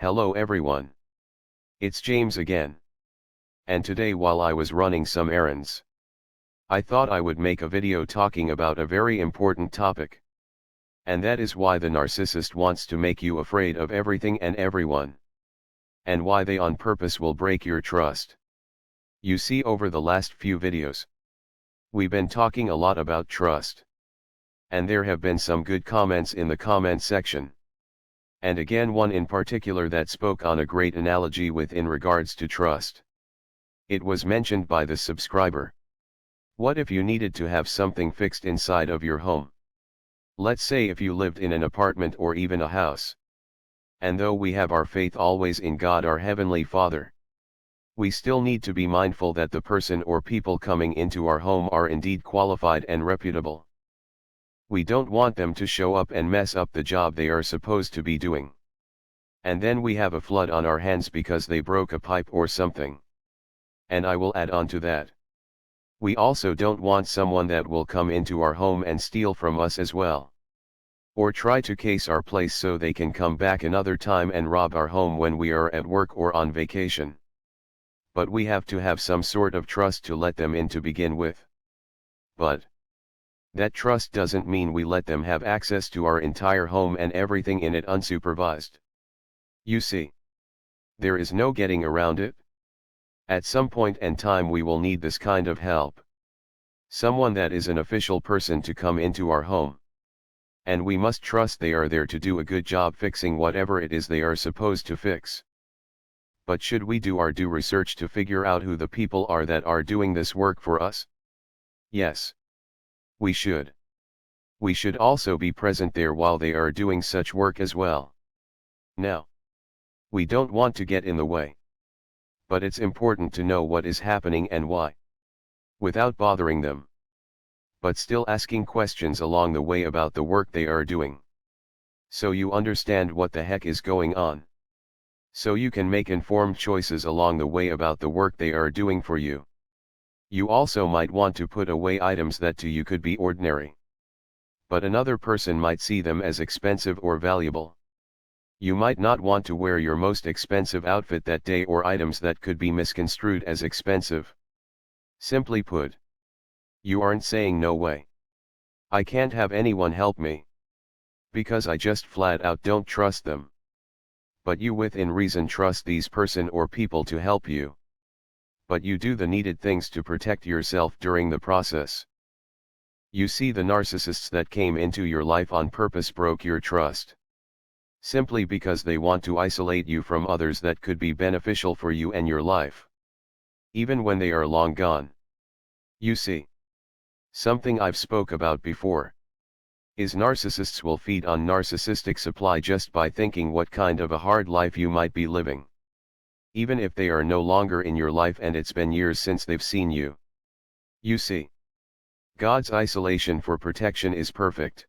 Hello everyone. It's James again. And today while I was running some errands, I thought I would make a video talking about a very important topic. And that is why the narcissist wants to make you afraid of everything and everyone. And why they on purpose will break your trust. You see, over the last few videos, we've been talking a lot about trust. And there have been some good comments in the comment section. And again, one in particular that spoke on a great analogy in regards to trust. It was mentioned by the subscriber. What if you needed to have something fixed inside of your home? Let's say if you lived in an apartment or even a house. And though we have our faith always in God, our Heavenly Father, we still need to be mindful that the person or people coming into our home are indeed qualified and reputable. We don't want them to show up and mess up the job they are supposed to be doing. And then we have a flood on our hands because they broke a pipe or something. And I will add on to that. We also don't want someone that will come into our home and steal from us as well. Or try to case our place so they can come back another time and rob our home when we are at work or on vacation. But we have to have some sort of trust to let them in to begin with. But that trust doesn't mean we let them have access to our entire home and everything in it unsupervised. You see, there is no getting around it. At some point in time we will need this kind of help. Someone that is an official person to come into our home. And we must trust they are there to do a good job fixing whatever it is they are supposed to fix. But should we do our due research to figure out who the people are that are doing this work for us? Yes. We should. We should also be present there while they are doing such work as well. Now, we don't want to get in the way. But it's important to know what is happening and why. Without bothering them. But still asking questions along the way about the work they are doing. So you understand what the heck is going on. So you can make informed choices along the way about the work they are doing for you. You also might want to put away items that to you could be ordinary. But another person might see them as expensive or valuable. You might not want to wear your most expensive outfit that day or items that could be misconstrued as expensive. Simply put, you aren't saying no way. I can't have anyone help me. Because I just flat out don't trust them. But you within reason trust these person or people to help you. But you do the needed things to protect yourself during the process. You see, the narcissists that came into your life on purpose broke your trust. Simply because they want to isolate you from others that could be beneficial for you and your life. Even when they are long gone. You see. Something I've spoke about before. Is narcissists will feed on narcissistic supply just by thinking what kind of a hard life you might be living. Even if they are no longer in your life and it's been years since they've seen you. You see. God's isolation for protection is perfect.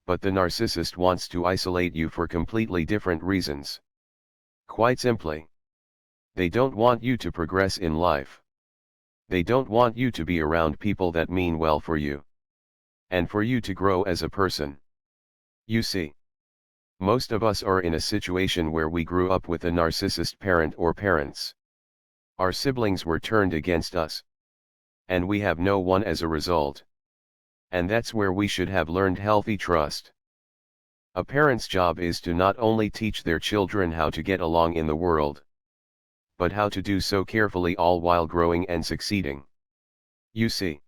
But the narcissist wants to isolate you for completely different reasons. Quite simply. They don't want you to progress in life. They don't want you to be around people that mean well for you. And for you to grow as a person. You see. Most of us are in a situation where we grew up with a narcissist parent or parents. Our siblings were turned against us. And we have no one as a result. And that's where we should have learned healthy trust. A parent's job is to not only teach their children how to get along in the world, but how to do so carefully all while growing and succeeding. You see.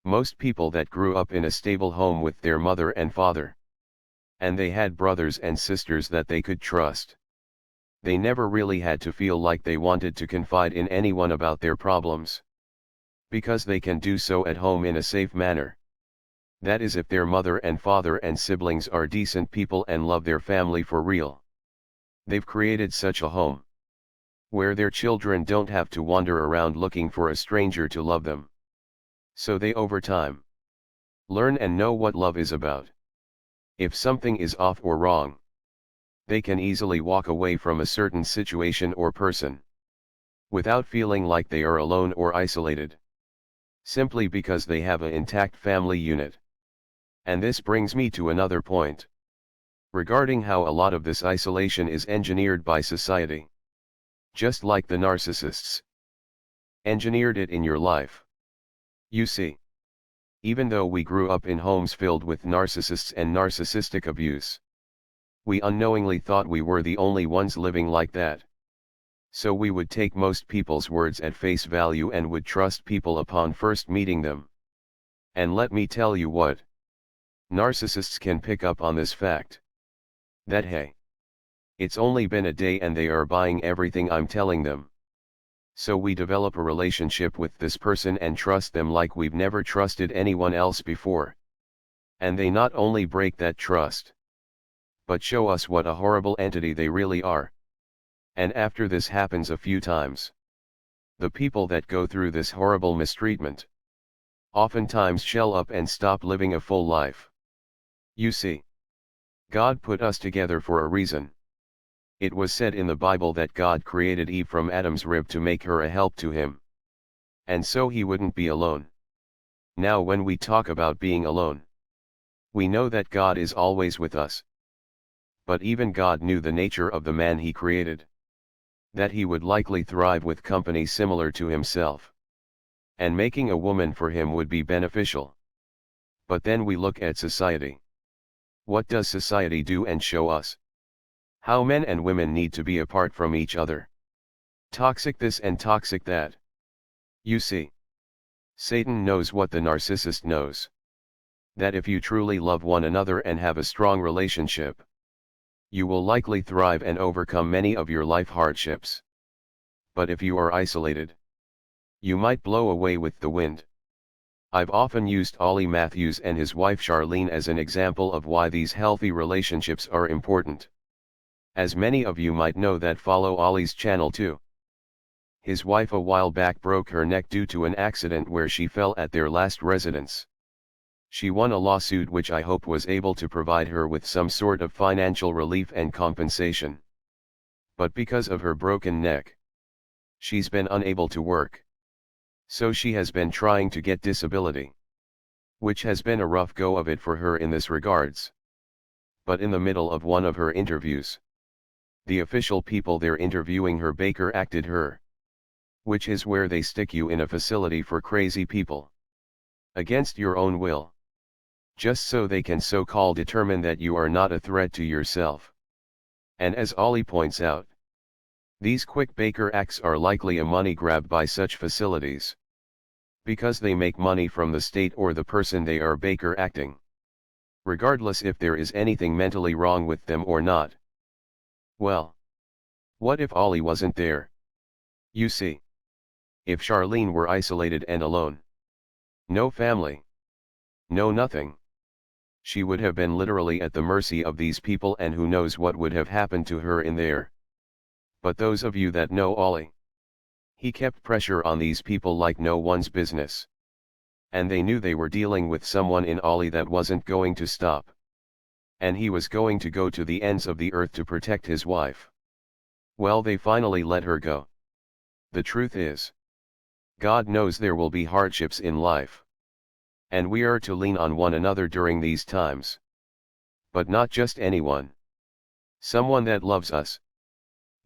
Most people that grew up in a stable home with their mother and father. And they had brothers and sisters that they could trust. They never really had to feel like they wanted to confide in anyone about their problems. Because they can do so at home in a safe manner. That is if their mother and father and siblings are decent people and love their family for real. They've created such a home. Where their children don't have to wander around looking for a stranger to love them. So they over time learn and know what love is about. If something is off or wrong, they can easily walk away from a certain situation or person. Without feeling like they are alone or isolated. Simply because they have an intact family unit. And this brings me to another point. regarding how a lot of this isolation is engineered by society. Just like the narcissists engineered it in your life. You see, even though we grew up in homes filled with narcissists and narcissistic abuse, we unknowingly thought we were the only ones living like that. So we would take most people's words at face value and would trust people upon first meeting them. And let me tell you what, narcissists can pick up on this fact. That hey, it's only been a day and they are buying everything I'm telling them. So we develop a relationship with this person and trust them like we've never trusted anyone else before. And they not only break that trust, but show us what a horrible entity they really are. And after this happens a few times, the people that go through this horrible mistreatment oftentimes shell up and stop living a full life. You see, God put us together for a reason. It was said in the Bible that God created Eve from Adam's rib to make her a help to him. And so he wouldn't be alone. Now when we talk about being alone, we know that God is always with us. But even God knew the nature of the man he created. That he would likely thrive with company similar to himself. And making a woman for him would be beneficial. But then we look at society. What does society do and show us? How men and women need to be apart from each other. Toxic this and toxic that. You see, Satan knows what the narcissist knows. That if you truly love one another and have a strong relationship, you will likely thrive and overcome many of your life hardships. But if you are isolated, you might blow away with the wind. I've often used Ollie Matthews and his wife Charlene as an example of why these healthy relationships are important. As many of you might know that follow Ollie's channel too. His wife a while back broke her neck due to an accident where she fell at their last residence. She won a lawsuit which I hope was able to provide her with some sort of financial relief and compensation. But because of her broken neck, she's been unable to work. So she has been trying to get disability, which has been a rough go of it for her in this regards. But in the middle of one of her interviews, the official people there interviewing her Baker acted her, which is where they stick you in a facility for crazy people, against your own will, just so they can so-called determine that you are not a threat to yourself. And as Ollie points out, these quick Baker acts are likely a money grab by such facilities, because they make money from the state or the person they are Baker acting, regardless if there is anything mentally wrong with them or not. Well, what if Ollie wasn't there? You see, if Charlene were isolated and alone, no family, no nothing, she would have been literally at the mercy of these people, and who knows what would have happened to her in there. But those of you that know Ollie, he kept pressure on these people like no one's business. And they knew they were dealing with someone in Ollie that wasn't going to stop. And he was going to go to the ends of the earth to protect his wife. Well, they finally let her go. The truth is, God knows there will be hardships in life. And we are to lean on one another during these times. But not just anyone. Someone that loves us.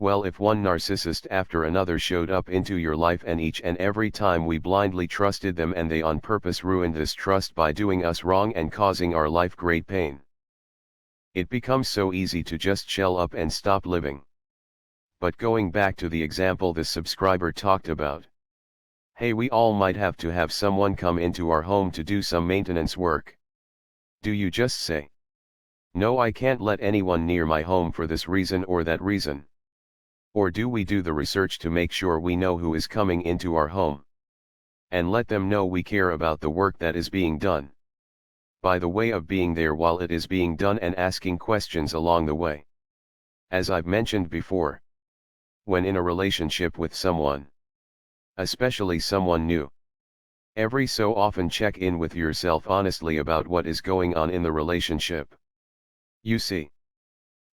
Well, if one narcissist after another showed up into your life, and each and every time we blindly trusted them and they on purpose ruined this trust by doing us wrong and causing our life great pain, it becomes so easy to just shell up and stop living. But going back to the example this subscriber talked about, hey, we all might have to have someone come into our home to do some maintenance work. Do you just say, no, I can't let anyone near my home for this reason or that reason? Or do we do the research to make sure we know who is coming into our home, and let them know we care about the work that is being done, by the way of being there while it is being done and asking questions along the way? As I've mentioned before, when in a relationship with someone, especially someone new, every so often check in with yourself honestly about what is going on in the relationship. You see,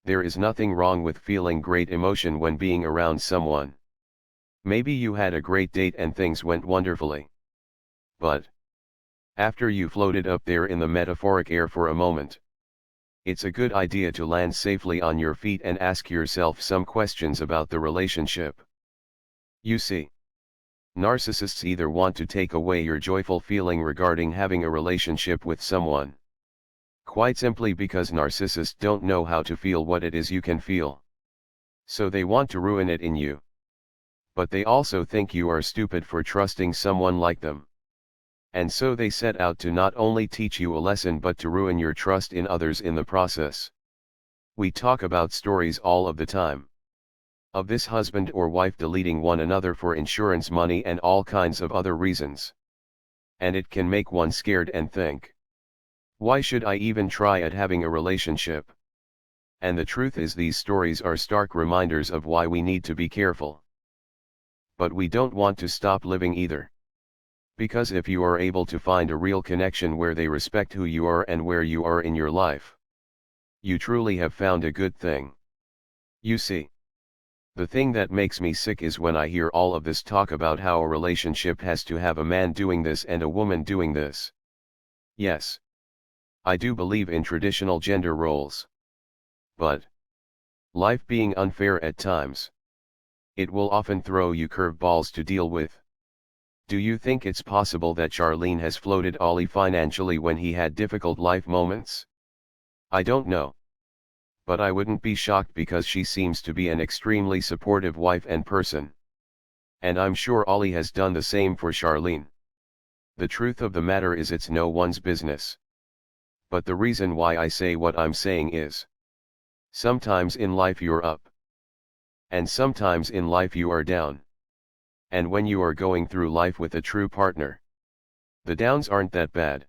there is nothing wrong with feeling great emotion when being around someone. Maybe you had a great date and things went wonderfully. But after you floated up there in the metaphoric air for a moment, It's a good idea to land safely on your feet and ask yourself some questions about the relationship. You see, narcissists either want to take away your joyful feeling regarding having a relationship with someone. Quite simply because narcissists don't know how to feel what it is you can feel. So they want to ruin it in you. But they also think you are stupid for trusting someone like them. And so they set out to not only teach you a lesson but to ruin your trust in others in the process. We talk about stories all of the time. Of this husband or wife deleting one another for insurance money and all kinds of other reasons. And it can make one scared and think, why should I even try at having a relationship? And the truth is these stories are stark reminders of why we need to be careful. But we don't want to stop living either. Because if you are able to find a real connection where they respect who you are and where you are in your life, you truly have found a good thing. You see, the thing that makes me sick is when I hear all of this talk about how a relationship has to have a man doing this and a woman doing this. Yes, I do believe in traditional gender roles. But life being unfair at times, it will often throw you curveballs to deal with. Do you think it's possible that Charlene has floated Ollie financially when he had difficult life moments? I don't know. But I wouldn't be shocked because she seems to be an extremely supportive wife and person. And I'm sure Ollie has done the same for Charlene. The truth of the matter is it's no one's business. But the reason why I say what I'm saying is, sometimes in life you're up. And sometimes in life you are down. And when you are going through life with a true partner, the downs aren't that bad.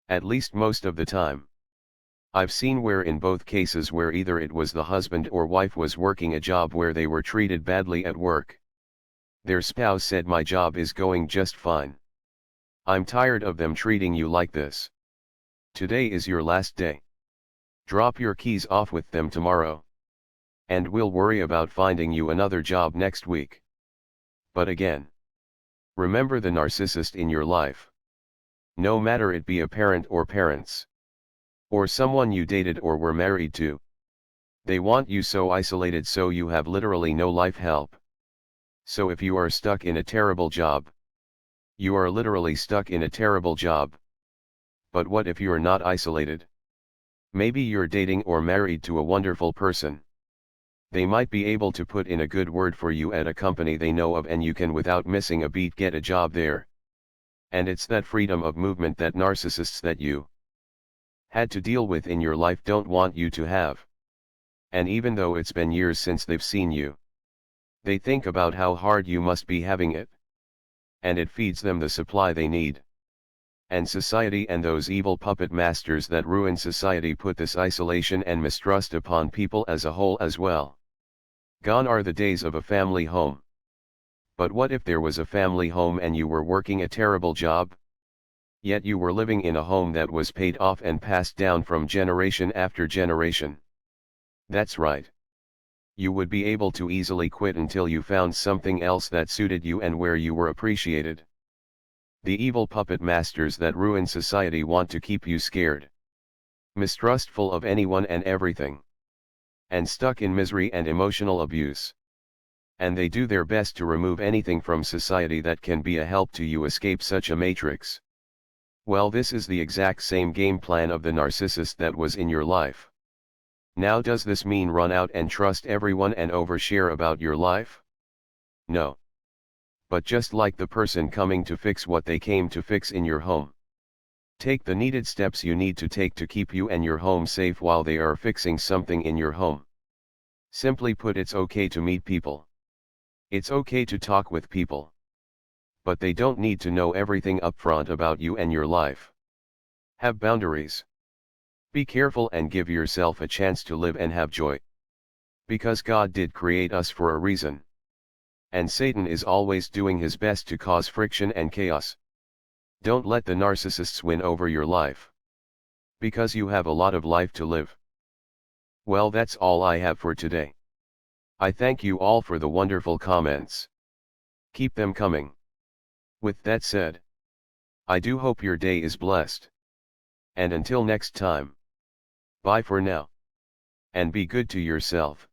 At least most of the time. I've seen where in both cases where either it was the husband or wife was working a job where they were treated badly at work. Their spouse said, my job is going just fine. I'm tired of them treating you like this. Today is your last day. Drop your keys off with them tomorrow. And we'll worry about finding you another job next week. But again, remember the narcissist in your life. No matter it be a parent or parents. Or someone you dated or were married to. They want you so isolated so you have literally no life help. So if you are stuck in a terrible job, you are literally stuck in a terrible job. But what if you're not isolated? Maybe you're dating or married to a wonderful person. They might be able to put in a good word for you at a company they know of and you can without missing a beat get a job there. And it's that freedom of movement that narcissists that you had to deal with in your life don't want you to have. And even though it's been years since they've seen you, they think about how hard you must be having it. And it feeds them the supply they need. And society and those evil puppet masters that ruin society put this isolation and mistrust upon people as a whole as well. Gone are the days of a family home. But what if there was a family home and you were working a terrible job? Yet you were living in a home that was paid off and passed down from generation after generation. That's right. You would be able to easily quit until you found something else that suited you and where you were appreciated. The evil puppet masters that ruin society want to keep you scared, mistrustful of anyone and everything, and stuck in misery and emotional abuse. And they do their best to remove anything from society that can be a help to you escape such a matrix. Well, this is the exact same game plan of the narcissist that was in your life. Now, does this mean run out and trust everyone and overshare about your life? No. But just like the person coming to fix what they came to fix in your home, take the needed steps you need to take to keep you and your home safe while they are fixing something in your home. Simply put, it's okay to meet people. It's okay to talk with people. But they don't need to know everything upfront about you and your life. Have boundaries. Be careful and give yourself a chance to live and have joy. Because God did create us for a reason. And Satan is always doing his best to cause friction and chaos. Don't let the narcissists win over your life. Because you have a lot of life to live. Well, that's all I have for today. I thank you all for the wonderful comments. Keep them coming. With that said, I do hope your day is blessed. And until next time. Bye for now. And be good to yourself.